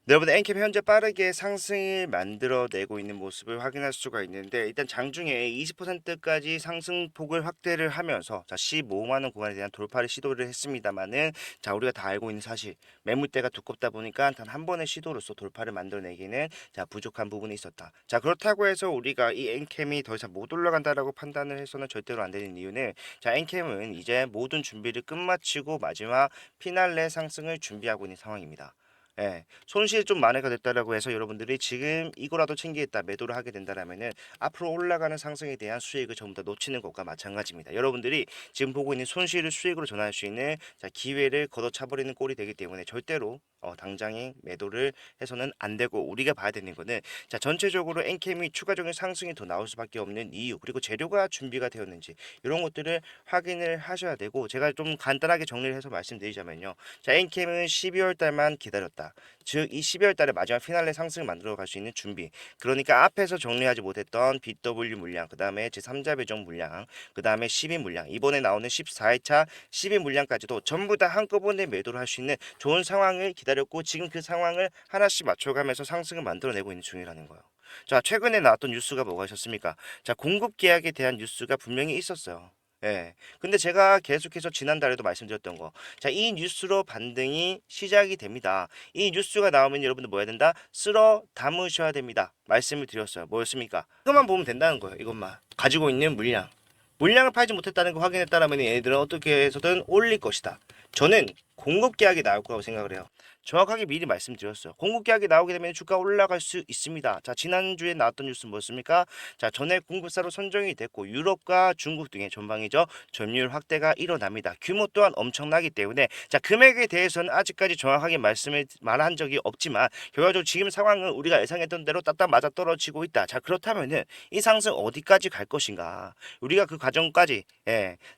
네, 여러분 엔캡 현재 빠르게 상승을 만들어내고 있는 모습을 확인할 수가 있는데 일단 장중에 20%까지 상승폭을 확대를 하면서 자 15만 원 구간에 대한 돌파를 시도를 했습니다만은 자 우리가 다 알고 있는 사실 매물대가 두껍다 보니까 단 한 번의 시도로서 돌파를 만들어내기는 자 부족한 부분이 있었다. 자 그렇다고 해서 우리가 이 엔캠이 더 이상 못 올라간다라고 판단을 해서는 절대로 안 되는 이유는 자 엔캠은 이제 모든 준비를 끝마치고 마지막 피날레 상승을 준비하고 있는 상황입니다. 예, 손실이 좀 만회가 됐다라고 해서 여러분들이 지금 이거라도 챙기겠다 매도를 하게 된다라면은 앞으로 올라가는 상승에 대한 수익을 전부 다 놓치는 것과 마찬가지입니다. 여러분들이 지금 보고 있는 손실을 수익으로 전환할 수 있는 자, 기회를 걷어차버리는 꼴이 되기 때문에 절대로 당장에 매도를 해서는 안 되고 우리가 봐야 되는 거는 자 전체적으로 엔캠이 추가적인 상승이 더 나올 수밖에 없는 이유 그리고 재료가 준비가 되었는지 이런 것들을 확인을 하셔야 되고 제가 좀 간단하게 정리를 해서 말씀드리자면요. 자 엔캠은 12월 달만 기다렸다. 즉 이 12월 달에 마지막 피날레 상승을 만들어 갈 수 있는 준비. 그러니까 앞에서 정리하지 못했던 BW 물량, 그다음에 제3자 배정 물량, 그다음에 12 물량, 이번에 나오는 14회차 12 물량까지도 전부 다 한꺼번에 매도를 할 수 있는 좋은 상황을 기다렸고 지금 그 상황을 하나씩 맞춰가면서 상승을 만들어내고 있는 중이라는 거예요. 자, 최근에 나왔던 뉴스가 뭐가 있었습니까? 자, 공급 계약에 대한 뉴스가 분명히 있었어요. 예. 근데 제가 계속해서 지난달에도 말씀드렸던 거. 자, 이 뉴스로 반등이 시작이 됩니다. 이 뉴스가 나오면 여러분들 뭐 해야 된다? 쓸어 담으셔야 됩니다. 말씀을 드렸어요. 뭐였습니까? 이것만 보면 된다는 거예요. 이것만. 가지고 있는 물량. 물량을 팔지 못했다는 거 확인했다라면 얘네들은 어떻게 해서든 올릴 것이다. 저는 공급 계약이 나올 거라고 생각을 해요. 정확하게 미리 말씀드렸어요. 공급 계약이 나오게 되면 주가 올라갈 수 있습니다. 자, 지난주에 나왔던 뉴스는 뭐였습니까? 자, 전액 공급사로 선정이 됐고 유럽과 중국 등의 전방이죠. 점유율 확대가 일어납니다. 규모 또한 엄청나기 때문에 자, 금액에 대해서는 아직까지 정확하게 말한 적이 없지만 결과적으로 지금 상황은 우리가 예상했던 대로 딱딱 맞아 떨어지고 있다. 자, 그렇다면은 이 상승 어디까지 갈 것인가? 우리가 그 과정까지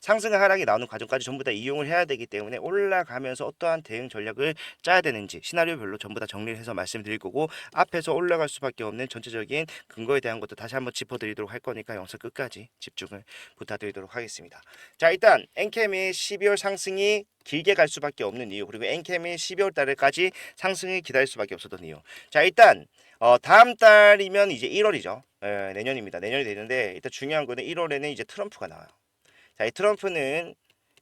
상승과 하락이 나오는 과정까지 전부 다 이용을 해야 되기 때문에 올라가면서 어떠한 대응 전략을 짜야 되는지 시나리오별로 전부 다 정리를 해서 말씀드릴 거고 앞에서 올라갈 수밖에 없는 전체적인 근거에 대한 것도 다시 한번 짚어드리도록 할 거니까 영상 끝까지 집중을 부탁드리도록 하겠습니다. 자 일단 엔캠의 12월 상승이 길게 갈 수밖에 없는 이유 그리고 엔캠이 12월 달까지 상승을 기다릴 수밖에 없었던 이유. 자 일단 다음 달이면 이제 1월이죠. 내년입니다. 내년이 되는데 일단 중요한 거는 1월에는 이제 트럼프가 나와요. 자, 이 트럼프는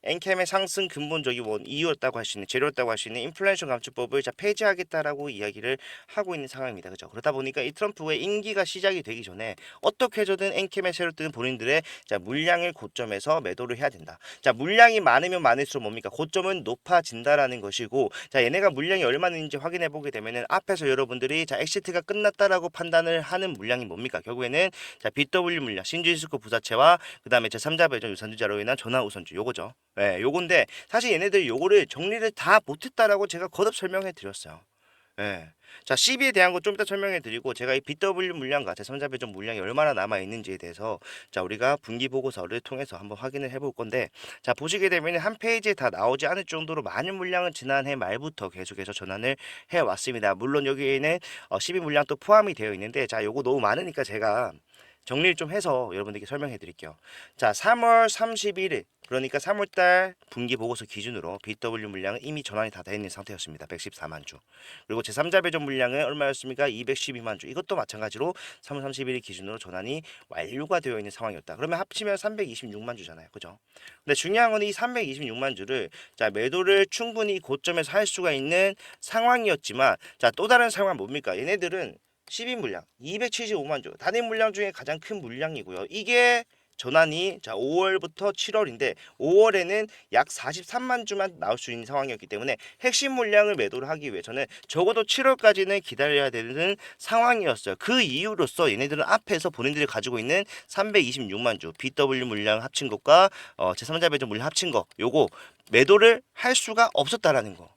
엔캠의 상승 근본적인 이유였다고 할 수 있는 재료였다고 할 수 있는 인플레이션 감축법을 자 폐지하겠다라고 이야기를 하고 있는 상황입니다. 그죠? 그러다 보니까 이 트럼프의 임기가 시작이 되기 전에 어떻게 해서든 엔캠에 새로 뜨는 본인들의 자 물량을 고점에서 매도를 해야 된다. 자 물량이 많으면 많을수록 뭡니까? 고점은 높아진다라는 것이고 자 얘네가 물량이 얼마나 있는지 확인해 보게 되면은 앞에서 여러분들이 자 엑시트가 끝났다라고 판단을 하는 물량이 뭡니까? 결국에는 자 BW 물량, 신주이스코 부사체와 그다음에 제3자 배정 유산주자로 인한 전환 우선주 요거죠. 예, 요건데 사실 얘네들이 요거를 정리를 다 못했다라고 제가 거듭 설명해 드렸어요. 예. 자, CB에 대한 거 좀 이따 설명해 드리고 제가 이 BW 물량과 제3자 배정 물량이 얼마나 남아 있는지에 대해서 자, 우리가 분기 보고서를 통해서 한번 확인을 해볼 건데 자, 보시게 되면 한 페이지에 다 나오지 않을 정도로 많은 물량은 지난해 말부터 계속해서 전환을 해 왔습니다. 물론 여기에는 12 물량 또 포함이 되어 있는데 자, 요거 너무 많으니까 제가 정리를 좀 해서 여러분들께 설명해 드릴게요. 자, 3월 31일 그러니까 3월달 분기 보고서 기준으로 BW 물량은 이미 전환이 다 되어 있는 상태였습니다. 114만 주. 그리고 제3자 배정 물량은 얼마였습니까? 212만 주. 이것도 마찬가지로 3월 31일 기준으로 전환이 완료가 되어 있는 상황이었다. 그러면 합치면 326만 주잖아요. 그죠? 근데 중요한 건 이 326만 주를 자, 매도를 충분히 고점에서 할 수가 있는 상황이었지만 자, 또 다른 상황은 뭡니까? 얘네들은 12 물량 275만 주 단일 물량 중에 가장 큰 물량이고요. 이게 전환이 자 5월부터 7월인데 5월에는 약 43만 주만 나올 수 있는 상황이었기 때문에 핵심 물량을 매도를 하기 위해서는 적어도 7월까지는 기다려야 되는 상황이었어요. 그 이유로서 얘네들은 앞에서 본인들이 가지고 있는 326만 주 BW 물량 합친 것과 제3자 배정 물량 합친 거 요거 매도를 할 수가 없었다라는 거.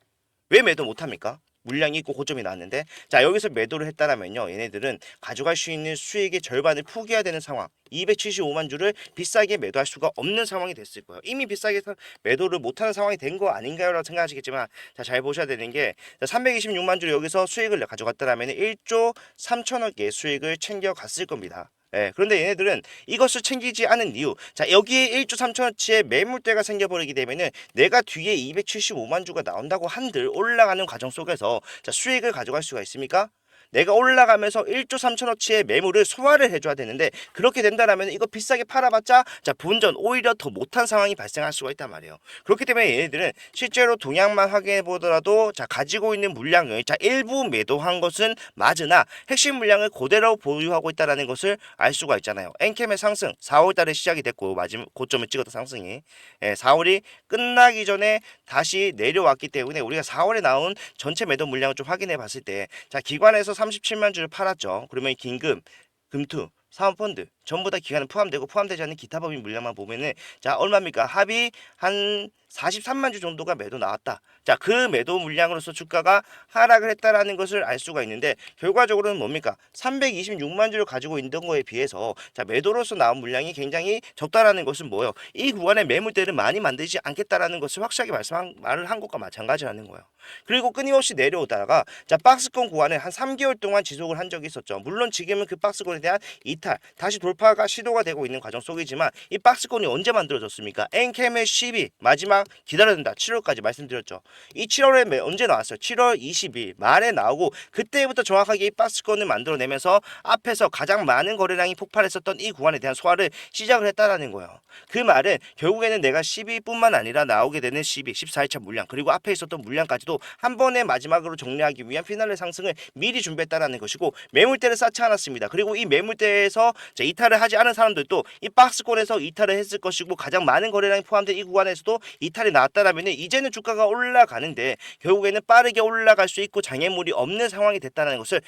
왜 매도 못합니까? 물량이 있고 고점이 나왔는데 자 여기서 매도를 했다라면요 얘네들은 가져갈 수 있는 수익의 절반을 포기해야 되는 상황 275만 주를 비싸게 매도할 수가 없는 상황이 됐을 거예요. 이미 비싸게 매도를 못하는 상황이 된 거 아닌가요? 라고 생각하시겠지만 자 잘 보셔야 되는 게 326만 주를 여기서 수익을 가져갔다라면 1조 3천억의 수익을 챙겨갔을 겁니다. 예, 그런데 얘네들은 이것을 챙기지 않은 이유. 자, 여기에 1조 3천어치의 매물대가 생겨버리게 되면은 내가 뒤에 275만 주가 나온다고 한들 올라가는 과정 속에서 자, 수익을 가져갈 수가 있습니까? 내가 올라가면서 1조 3천어치의 매물을 소화를 해줘야 되는데 그렇게 된다라면 이거 비싸게 팔아봤자 자 본전 오히려 더 못한 상황이 발생할 수가 있단 말이에요. 그렇기 때문에 얘네들은 실제로 동향만 확인해 보더라도 자 가지고 있는 물량을 자 일부 매도한 것은 맞으나 핵심 물량을 그대로 보유하고 있다는 것을 알 수가 있잖아요. 엔캠의 상승 4월 달에 시작이 됐고 마지막 고점을 찍었던 상승이 4월이 끝나기 전에 다시 내려왔기 때문에 우리가 4월에 나온 전체 매도 물량을 좀 확인해 봤을 때 자 기관에서 37만 주를 팔았죠. 그러면 긴금, 금투, 사모펀드 전부 다 기간은 포함되고 포함되지 않는 기타 법인 물량만 보면은 자 얼마입니까? 합이 한 43만 주 정도가 매도 나왔다. 자, 그 매도 물량으로서 주가가 하락을 했다라는 것을 알 수가 있는데 결과적으로는 뭡니까? 326만 주를 가지고 있는 거에 비해서 자, 매도로서 나온 물량이 굉장히 적다라는 것은 뭐예요? 이 구간에 매물대를 많이 만들지 않겠다라는 것을 확실하게 말을 한 것과 마찬가지라는 거예요. 그리고 끊임없이 내려오다가 자, 박스권 구간에 한 3개월 동안 지속을 한 적이 있었죠. 물론 지금은 그 박스권에 대한 이탈, 다시 돌파가 시도가 되고 있는 과정 속이지만 이 박스권이 언제 만들어졌습니까? 엔캠의 12 마지막 기다려야 된다. 7월까지 말씀드렸죠. 이 7월에 언제 나왔어요? 7월 20일 말에 나오고 그때부터 정확하게 이 박스권을 만들어내면서 앞에서 가장 많은 거래량이 폭발했었던 이 구간에 대한 소화를 시작을 했다라는 거예요. 그 말은 결국에는 내가 12뿐만 아니라 나오게 되는 12, 14일차 물량 그리고 앞에 있었던 물량까지도 한 번에 마지막으로 정리하기 위한 피날레 상승을 미리 준비했다라는 것이고 매물대를 쌓지 않았습니다. 그리고 이 매물대에서 이탈을 하지 않은 사람들도 이 박스권에서 이탈을 했을 것이고 가장 많은 거래량이 포함된 이 구간에서도 이탈이 나왔다라면 이제는 주가가 올라가는데 결국에는 빠르게 올라갈 수 있고 장애물이 없는 상황이 됐다는 것을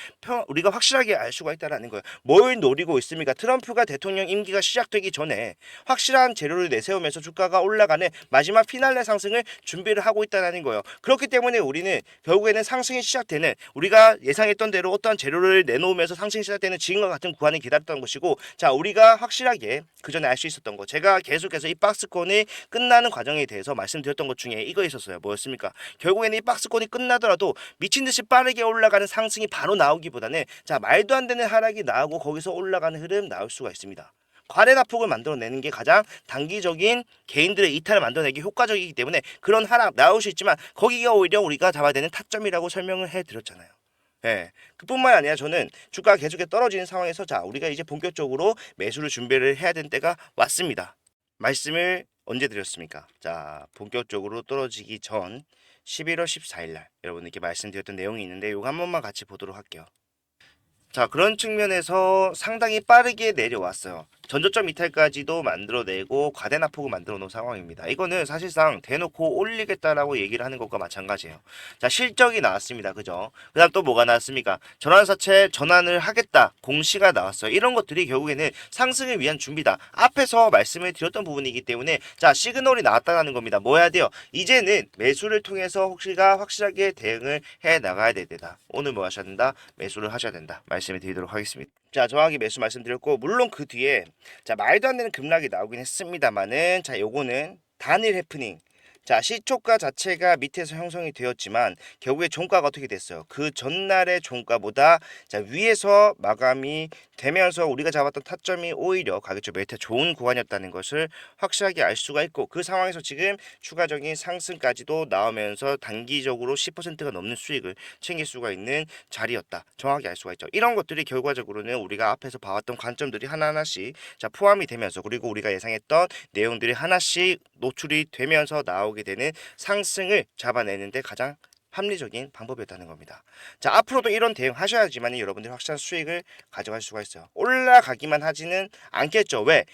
우리가 확실하게 알 수가 있다는 거예요. 뭘 노리고 있습니까? 트럼프가 대통령 임기가 시작되기 전에 확실한 재료를 내세우면서 주가가 올라가는 마지막 피날레 상승을 준비를 하고 있다는 거예요. 그렇기 때문에 우리는 결국에는 상승이 시작되는 우리가 예상했던 대로 어떠한 재료를 내놓으면서 상승이 시작되는 지금과 같은 구간을 기다렸던 것이고 자 우리가 확실하게 그 전에 알 수 있었던 거 제가 계속해서 이 박스권이 끝나는 과정에 대해서 말씀드렸던 것 중에 이거 있었어요. 뭐였습니까? 결국에는 이 박스권이 끝나더라도 미친듯이 빠르게 올라가는 상승이 바로 나오기보다는 자 말도 안 되는 하락이 나오고 거기서 올라가는 흐름 나올 수가 있습니다. 과대납폭을 만들어내는 게 가장 단기적인 개인들의 이탈을 만들어내기 효과적이기 때문에 그런 하락 나올 수 있지만 거기가 오히려 우리가 잡아야 되는 타점이라고 설명을 해드렸잖아요. 예, 그뿐만 아니라 저는 주가가 계속해서 떨어지는 상황에서 자 우리가 이제 본격적으로 매수를 준비를 해야 되는 때가 왔습니다. 말씀을 언제 드렸습니까? 자 본격적으로 떨어지기 전 11월 14일 날 여러분들께 말씀드렸던 내용이 있는데 이거 한 번만 같이 보도록 할게요. 자 그런 측면에서 상당히 빠르게 내려왔어요. 전저점 이탈까지도 만들어내고 과대납폭을 만들어 놓은 상황입니다. 이거는 사실상 대놓고 올리겠다라고 얘기를 하는 것과 마찬가지예요. 자 실적이 나왔습니다. 그죠? 그 다음 또 뭐가 나왔습니까? 전환사채 전환을 하겠다 공시가 나왔어요. 이런 것들이 결국에는 상승을 위한 준비다. 앞에서 말씀을 드렸던 부분이기 때문에 자 시그널이 나왔다는 겁니다. 뭐 해야 돼요? 이제는 매수를 통해서 혹시가 확실하게 대응을 해 나가야 되다. 오늘 뭐 하셔야 된다? 매수를 하셔야 된다. 말씀을 드리도록 하겠습니다. 자 정확히 매수 말씀드렸고 물론 그 뒤에 자 말도 안 되는 급락이 나오긴 했습니다만은 자 요거는 단일 해프닝 자 시초가 자체가 밑에서 형성이 되었지만 결국에 종가가 어떻게 됐어요? 그 전날의 종가보다 자 위에서 마감이 되면서 우리가 잡았던 타점이 오히려 가격적 메리트 좋은 구간이었다는 것을 확실하게 알 수가 있고 그 상황에서 지금 추가적인 상승까지도 나오면서 단기적으로 10%가 넘는 수익을 챙길 수가 있는 자리였다. 정확히 알 수가 있죠. 이런 것들이 결과적으로는 우리가 앞에서 봐왔던 관점들이 하나하나씩 자 포함이 되면서 그리고 우리가 예상했던 내용들이 하나씩 노출이 되면서 나오게 되는 상승을 잡아내는데 가장 합리적인 방법이었다는 겁니다. 자 앞으로도 이런 대응 하셔야지만 여러분들이 확실한 수익을 가져갈 수가 있어요. 올라가기만 하지는 않겠죠. 왜?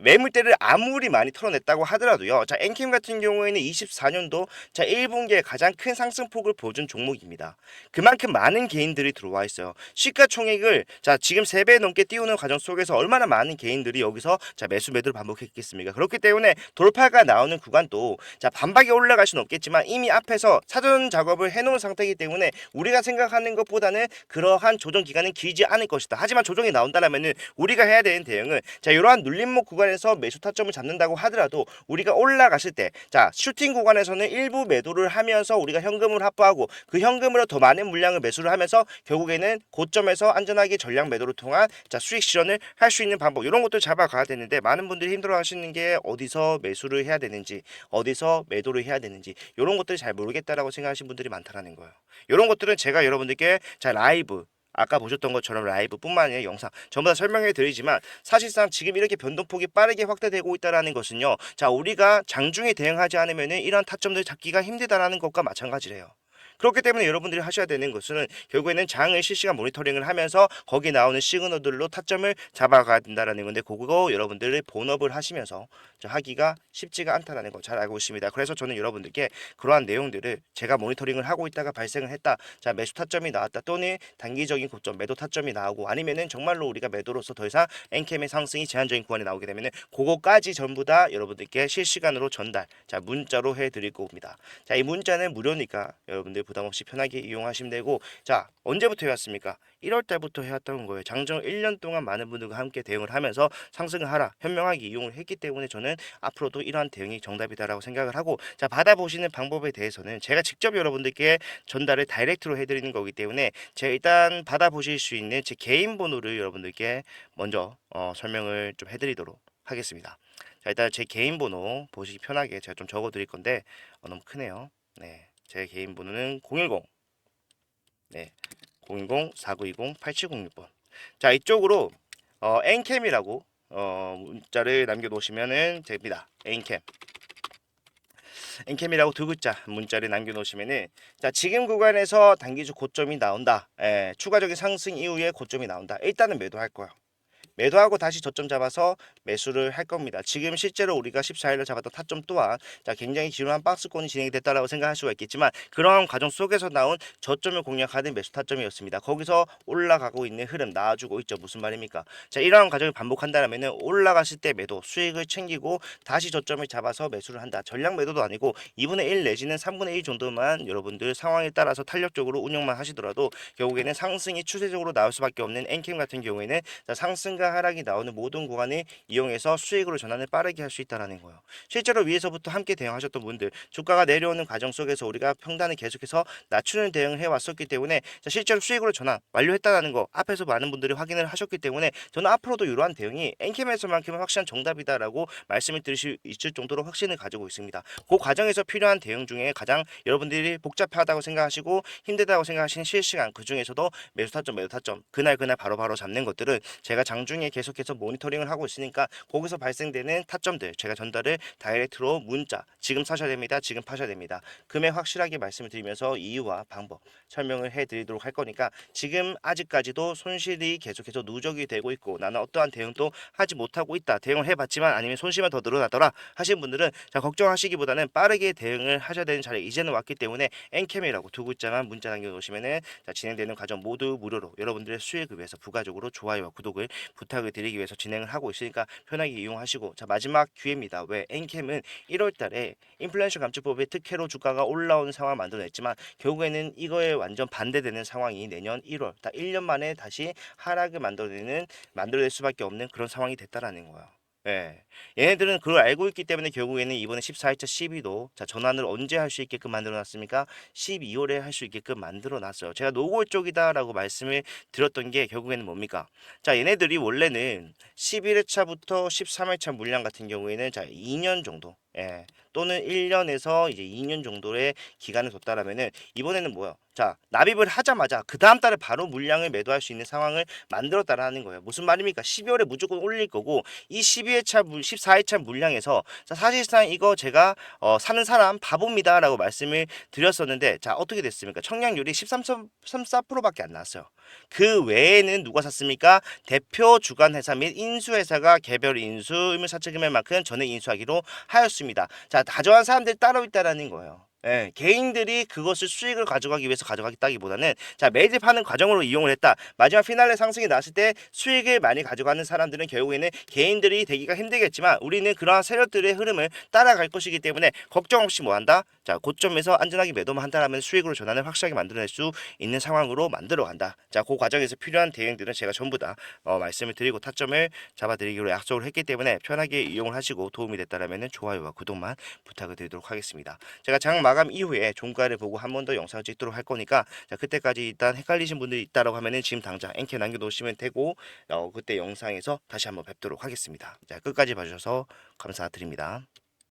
매물대를 아무리 많이 털어냈다고 하더라도요. 자 엔캠 같은 경우에는 24년도 자 1분기에 가장 큰 상승폭을 보여준 종목입니다. 그만큼 많은 개인들이 들어와 있어요. 시가총액을 자 지금 3배 넘게 띄우는 과정 속에서 얼마나 많은 개인들이 여기서 자 매수매도를 반복했겠습니까? 그렇기 때문에 돌파가 나오는 구간도 자 반박이 올라갈 수는 없겠지만 이미 앞에서 사전 작업을 해놓은 상태이기 때문에 우리가 생각하는 것보다는 그러한 조정 기간은 길지 않을 것이다. 하지만 조정이 나온다면은 우리가 해야 되는 대응은 자 이러한 눌림목 구간 구간에서 매수 타점을 잡는다고 하더라도 우리가 올라갔을 때, 자, 슈팅 구간에서는 일부 매도를 하면서 우리가 현금을 확보하고 그 현금으로 더 많은 물량을 매수를 하면서 결국에는 고점에서 안전하게 전량 매도를 통한 자, 수익 실현을 할 수 있는 방법, 이런 것들 잡아가야 되는데, 많은 분들이 힘들어 하시는 게 어디서 매수를 해야 되는지, 어디서 매도를 해야 되는지, 이런 것들을 잘 모르겠다라고 생각하시는 분들이 많다라는 거예요. 이런 것들은 제가 여러분들께 자, 라이브, 아까 보셨던 것처럼 라이브뿐만 아니라 영상 전부 다 설명해 드리지만, 사실상 지금 이렇게 변동폭이 빠르게 확대되고 있다는 것은요, 자, 우리가 장중에 대응하지 않으면 이런 타점들 잡기가 힘들다라는 것과 마찬가지래요. 그렇기 때문에 여러분들이 하셔야 되는 것은 결국에는 장을 실시간 모니터링을 하면서 거기 나오는 시그널들로 타점을 잡아가야 된다라는 건데, 그거 여러분들이 본업을 하시면서 하기가 쉽지가 않다라는 거 잘 알고 있습니다. 그래서 저는 여러분들께 그러한 내용들을 제가 모니터링을 하고 있다가 발생을 했다, 자, 매수 타점이 나왔다, 또는 단기적인 고점 매도 타점이 나오고, 아니면은 정말로 우리가 매도로서 더 이상 엔캠의 상승이 제한적인 구간에 나오게 되면은 그거까지 전부 다 여러분들께 실시간으로 전달, 자, 문자로 해드릴 겁니다. 자, 이 문자는 무료니까 여러분들 부담 없이 편하게 이용하시면 되고, 자, 언제부터 해왔습니까? 1월 달부터 해왔던 거예요. 장정 1년 동안 많은 분들과 함께 대응을 하면서 상승을 하라 현명하게 이용을 했기 때문에 저는 앞으로도 이러한 대응이 정답이다라고 생각을 하고, 자, 받아보시는 방법에 대해서는 제가 직접 여러분들께 전달을 다이렉트로 해드리는 거기 때문에 제가 일단 받아보실 수 있는 제 개인 번호를 여러분들께 먼저 설명을 좀 해드리도록 하겠습니다. 자, 일단 제 개인 번호 보시기 편하게 제가 좀 적어 드릴 건데 너무 크네요. 네, 제 개인 번호는 010 네, 010-4920-8706번. 자, 이쪽으로 엔캠이라고 문자를 남겨 놓으시면은 됩니다. 엔캠. 엔캠이라고 두 글자 문자를 남겨 놓으시면은, 자, 지금 구간에서 단기적 고점이 나온다. 추가적인 상승 이후에 고점이 나온다. 일단은 매도할 거야. 매도하고 다시 저점 잡아서 매수를 할 겁니다. 지금 실제로 우리가 14일을 잡았던 타점 또한 자, 굉장히 지루한 박스권이 진행이 됐다라고 생각할 수가 있겠지만, 그러한 과정 속에서 나온 저점을 공략하는 매수 타점이었습니다. 거기서 올라가고 있는 흐름 나와주고 있죠. 무슨 말입니까? 자, 이러한 과정을 반복한다면 올라갔을 때 매도 수익을 챙기고 다시 저점을 잡아서 매수를 한다. 전량 매도도 아니고 2분의 1 내지는 3분의 1 정도만 여러분들 상황에 따라서 탄력적으로 운영만 하시더라도 결국에는 상승이 추세적으로 나올 수밖에 없는 엔캠 같은 경우에는 자, 상승과 하락이 나오는 모든 구간을 이용해서 수익으로 전환을 빠르게 할 수 있다는 거예요. 실제로 위에서부터 함께 대응하셨던 분들, 주가가 내려오는 과정 속에서 우리가 평단을 계속해서 낮추는 대응을 해왔었기 때문에 자, 실제로 수익으로 전환 완료했다는 거 앞에서 많은 분들이 확인을 하셨기 때문에 저는 앞으로도 이러한 대응이 엔캠에서만큼은 확실한 정답이다라고 말씀을 드릴 수 있을 정도로 확신을 가지고 있습니다. 그 과정에서 필요한 대응 중에 가장 여러분들이 복잡하다고 생각하시고 힘들다고 생각하시는 실시간, 그 중에서도 매수 타점 매도 타점 그날 바로바로 잡는 것들은 제가 장중에 계속해서 모니터링을 하고 있으니까 거기서 발생되는 타점들 제가 전달을 다이렉트로 문자, 지금 사셔야 됩니다, 지금 파셔야 됩니다, 금액 확실하게 말씀을 드리면서 이유와 방법 설명을 해드리도록 할 거니까, 지금 아직까지도 손실이 계속해서 누적이 되고 있고 나는 어떠한 대응도 하지 못하고 있다, 대응을 해봤지만 아니면 손실만 더 늘어나더라 하신 분들은 자, 걱정하시기보다는 빠르게 대응을 하셔야 되는 자리에 이제는 왔기 때문에 엔캠이라고 두 글자만 문자 남겨놓으시면은 자, 진행되는 과정 모두 무료로 여러분들의 수익을 위해서 부가적으로 좋아요와 구독을 부탁을 드리기 위해서 진행을 하고 있으니까 편하게 이용하시고, 자, 마지막 기회입니다. 왜 엔캠은 1월달에 인플레이션 감축법의 특혜로 주가가 올라오는 상황을 만들어냈지만 결국에는 이거에 완전 반대되는 상황이 내년 1월 딱 1년 만에 다시 하락을 만들어낼 수밖에 없는 그런 상황이 됐다라는 거예요. 예. 얘네들은 그걸 알고 있기 때문에 결국에는 이번에 14일차 12도 자, 전환을 언제 할 수 있게끔 만들어 놨습니까? 12월에 할 수 있게끔 만들어 놨어요. 제가 노골 쪽이다라고 말씀을 드렸던 게 결국에는 뭡니까? 자, 얘네들이 원래는 11회차부터 13회차 물량 같은 경우에는 자, 2년 정도 또는 1년에서 이제 2년 정도의 기간을 뒀다라면은 이번에는 뭐야? 자, 납입을 하자마자 그 다음 달에 바로 물량을 매도할 수 있는 상황을 만들었다라는 거예요. 무슨 말입니까? 12월에 무조건 올릴 거고 이 12회차 14회차 물량에서 자, 사실상 이거 제가 사는 사람 바보입니다라고 말씀을 드렸었는데 자, 어떻게 됐습니까? 청량률이 13.34%밖에 안 나왔어요. 그 외에는 누가 샀습니까? 대표 주간 회사 및 인수 회사가 개별 인수 의무 사채 금액만큼 전액 인수하기로 하였습니다. 자, 다정한 사람들이 따로 있다라는 거예요. 예, 개인들이 그것을 수익을 가져가기 위해서 가져가겠다기보다는 자 매집하는 과정으로 이용을 했다. 마지막 피날레 상승이 났을 때 수익을 많이 가져가는 사람들은 결국에는 개인들이 되기가 힘들겠지만 우리는 그러한 세력들의 흐름을 따라갈 것이기 때문에 걱정 없이 뭐 한다. 자 고점에서 안전하게 매도만 한다라면 수익으로 전환을 확실하게 만들어낼 수 있는 상황으로 만들어 간다. 자 그 과정에서 필요한 대응들은 제가 전부 다 말씀을 드리고 타점을 잡아드리기로 약속을 했기 때문에 편하게 이용을 하시고 도움이 됐다라면 좋아요와 구독만 부탁을 드리도록 하겠습니다. 제가 장 마감 이후에 종가를 보고 한 번 더 영상을 찍도록 할 거니까 자 그때까지 일단 헷갈리신 분들이 있다라고 하면은 지금 당장 엔캐 남겨놓으시면 되고 그때 영상에서 다시 한번 뵙도록 하겠습니다. 자 끝까지 봐주셔서 감사드립니다.